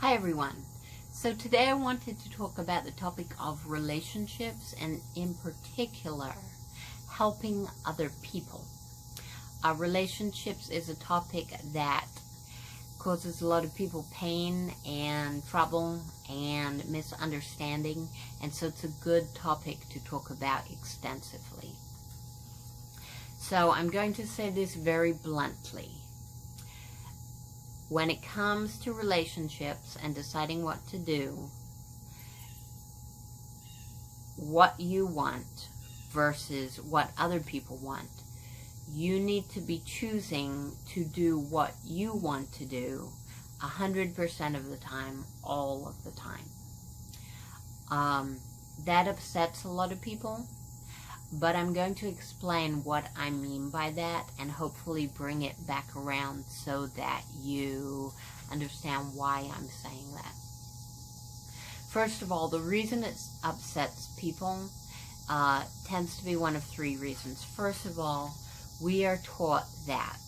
Hi everyone. So today I wanted to talk about the topic of relationships and in particular helping other people. Relationships is a topic that causes a lot of people pain and trouble and misunderstanding, and so it's a good topic to talk about extensively. So I'm going to say this very bluntly. When it comes to relationships and deciding what to do, what you want versus what other people want, you need to be choosing to do what you want to do 100% of the time, all of the time. That upsets a lot of people, but I'm going to explain what I mean by that and hopefully bring it back around so that you understand why I'm saying that. First of all, the reason it upsets people tends to be one of three reasons. First of all, we are taught that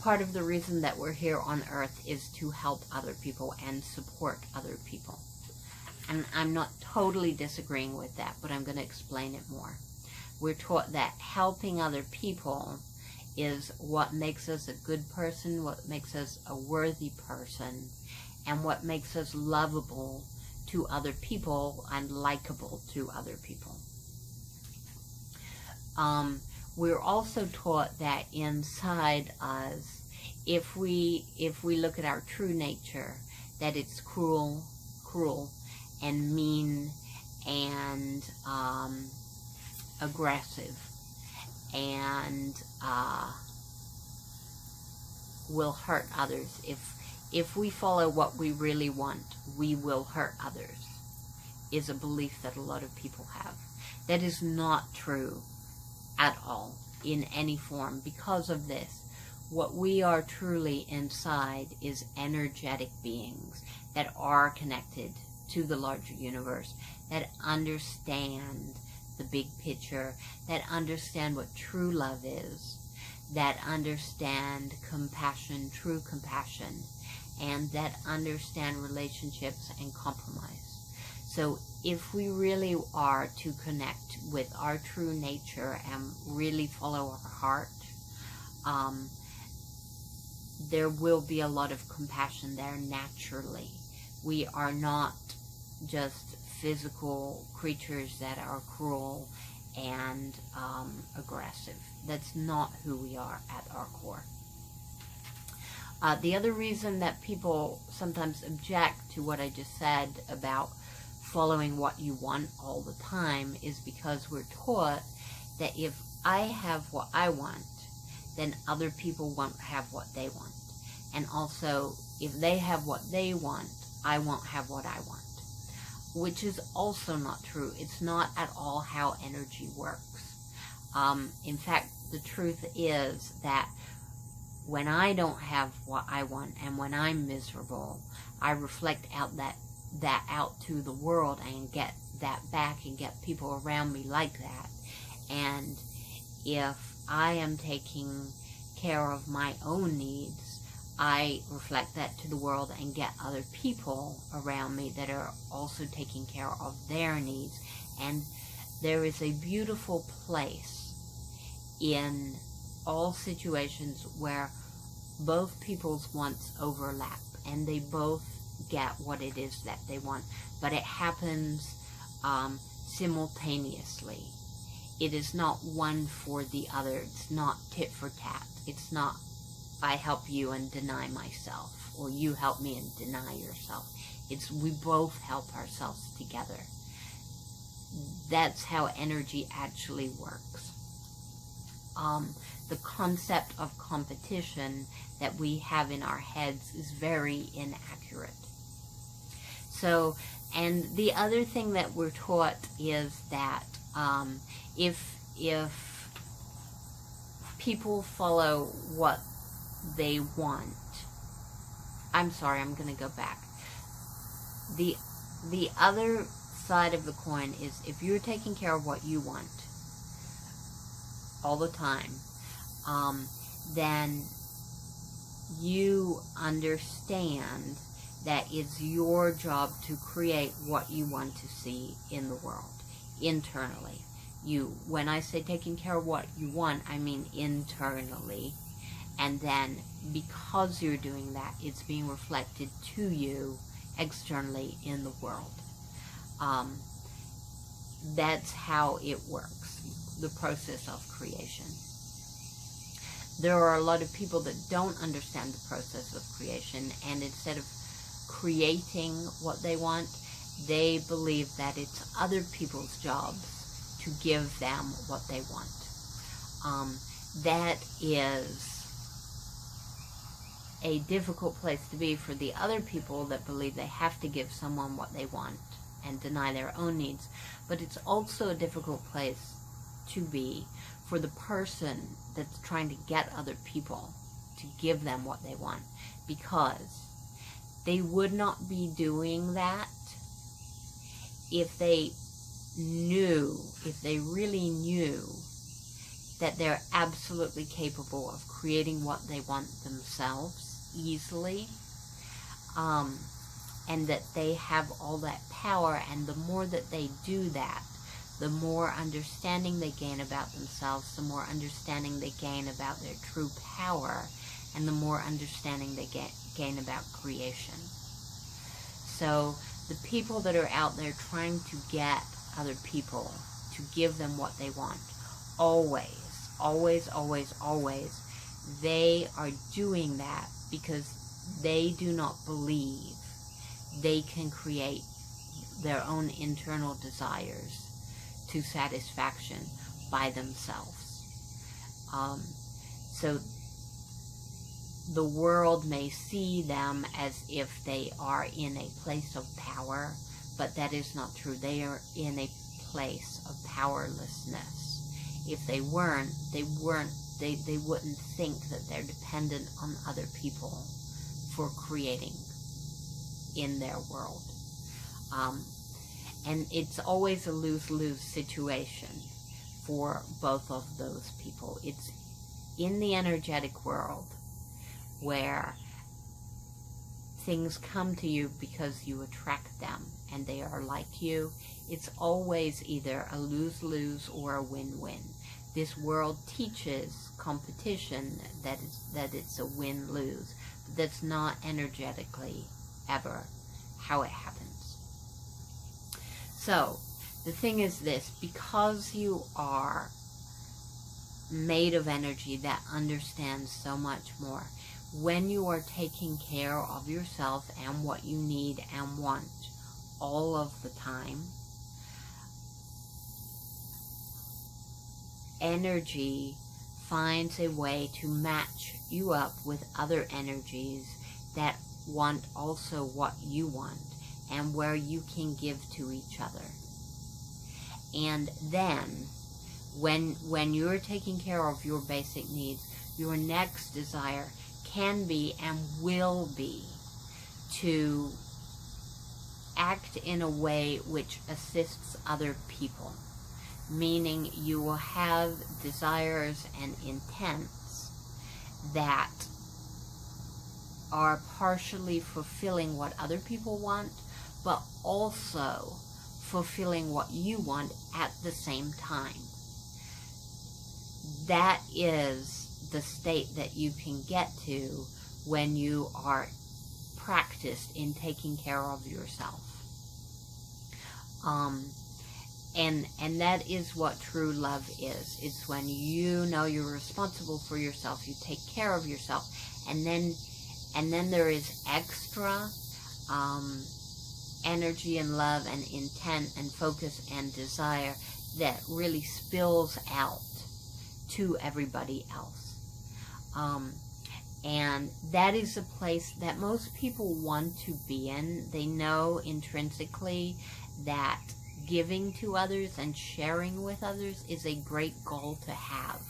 part of the reason that we're here on earth is to help other people and support other people. And I'm not totally disagreeing with that, but I'm going to explain it more. We're taught that helping other people is what makes us a good person, what makes us a worthy person, and what makes us lovable to other people and likable to other people. We're also taught that inside us, if we look at our true nature, that it's cruel, and mean, and aggressive, and will hurt others. If we follow what we really want, we will hurt others, is a belief that a lot of people have. That is not true at all in any form. Because of this, what we are truly inside is energetic beings that are connected to the larger universe, that understand the big picture, that understand what true love is, that understand compassion, true compassion, and that understand relationships and compromise. So if we really are to connect with our true nature and really follow our heart, there will be a lot of compassion there naturally. We are not just physical creatures that are cruel and aggressive. That's not who we are at our core. The other reason that people sometimes object to what I just said about following what you want all the time is because we're taught that if I have what I want, then other people won't have what they want. And also, if they have what they want, I won't have what I want. Which is also not true. It's not at all how energy works. In fact, the truth is that when I don't have what I want and when I'm miserable, I reflect out that out to the world and get that back and get people around me like that. And if I am taking care of my own needs, I reflect that to the world and get other people around me that are also taking care of their needs. And there is a beautiful place in all situations where both people's wants overlap and they both get what it is that they want, but it happens simultaneously. It is not one for the other. It's not tit for tat. It's not I help you and deny myself, or you help me and deny yourself. It's we both help ourselves together. That's how energy actually works. The concept of competition that we have in our heads is very inaccurate. So, and the other thing that we're taught is that if people follow what they want, I'm sorry, I'm going to go back. The other side of the coin is if you're taking care of what you want all the time, then you understand that it's your job to create what you want to see in the world, internally. When I say taking care of what you want, I mean internally. And then, because you're doing that, it's being reflected to you externally in the world. That's how it works, the process of creation. There are a lot of people that don't understand the process of creation, and instead of creating what they want, they believe that it's other people's jobs to give them what they want. That is a difficult place to be for the other people that believe they have to give someone what they want and deny their own needs. But it's also a difficult place to be for the person that's trying to get other people to give them what they want, because they would not be doing that if they really knew that they're absolutely capable of creating what they want themselves easily, and that they have all that power. And the more that they do that, the more understanding they gain about themselves, the more understanding they gain about their true power, and the more understanding they gain about creation. So the people that are out there trying to get other people to give them what they want, always, they are doing that because they do not believe they can create their own internal desires to satisfaction by themselves. So the world may see them as if they are in a place of power, but that is not true. They are in a place of powerlessness. If they weren't, they wouldn't think that they're dependent on other people for creating in their world. And it's always a lose-lose situation for both of those people. It's in the energetic world where things come to you because you attract them and they are like you. It's always either a lose-lose or a win-win. This world teaches competition, that it's a win-lose. But that's not energetically ever how it happens. So, the thing is this: because you are made of energy that understands so much more, when you are taking care of yourself and what you need and want all of the time, energy finds a way to match you up with other energies that want also what you want, and where you can give to each other. And then, when you're taking care of your basic needs, your next desire can be and will be to act in a way which assists other people. Meaning you will have desires and intents that are partially fulfilling what other people want, but also fulfilling what you want at the same time. That is the state that you can get to when you are practiced in taking care of yourself. And that is what true love is. It's when you know you're responsible for yourself, you take care of yourself, and then there is extra energy and love and intent and focus and desire that really spills out to everybody else. And that is a place that most people want to be in. They know intrinsically that giving to others and sharing with others is a great goal to have.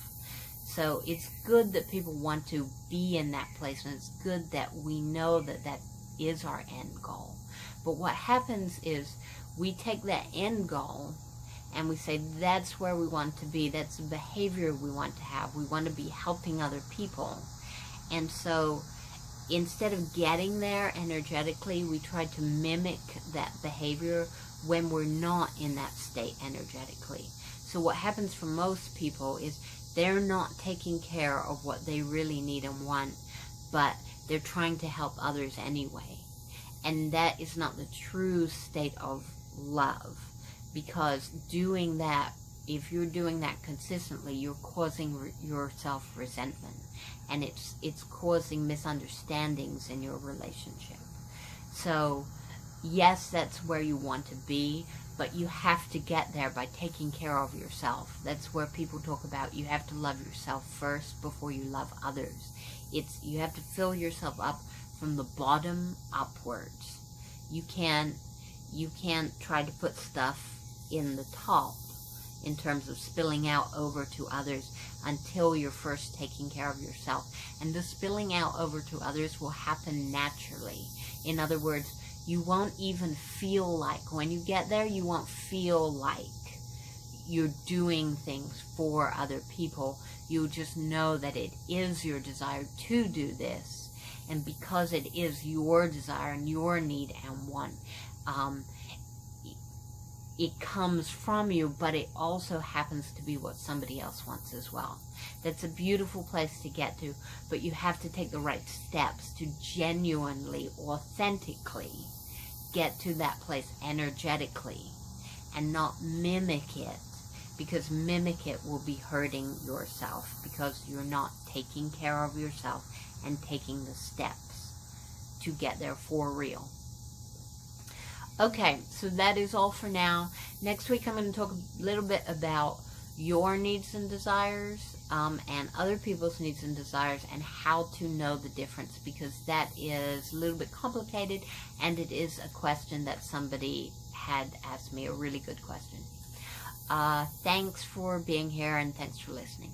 So it's good that people want to be in that place, and it's good that we know that that is our end goal. But what happens is we take that end goal and we say that's where we want to be, that's the behavior we want to have. We want to be helping other people. And so instead of getting there energetically, we try to mimic that behavior when we're not in that state energetically. So what happens for most people is they're not taking care of what they really need and want, but they're trying to help others anyway. And that is not the true state of love, because doing that, if you're doing that consistently, you're causing yourself resentment, and it's causing misunderstandings in your relationship. So yes, that's where you want to be, but you have to get there by taking care of yourself. That's where people talk about you have to love yourself first before you love others. You have to fill yourself up from the bottom upwards. You can't try to put stuff in the top in terms of spilling out over to others until you're first taking care of yourself. And the spilling out over to others will happen naturally. In other words, you won't even feel like, when you get there, you won't feel like you're doing things for other people. You'll just know that it is your desire to do this. And because it is your desire and your need and want, it comes from you, but it also happens to be what somebody else wants as well. That's a beautiful place to get to, but you have to take the right steps to genuinely, authentically get to that place energetically, and not mimic it, because mimic it will be hurting yourself, because you're not taking care of yourself and taking the steps to get there for real. Okay, so that is all for now. Next week I'm going to talk a little bit about your needs and desires, and other people's needs and desires, and how to know the difference, because that is a little bit complicated, and it is a question that somebody had asked me, a really good question. Thanks for being here, and thanks for listening.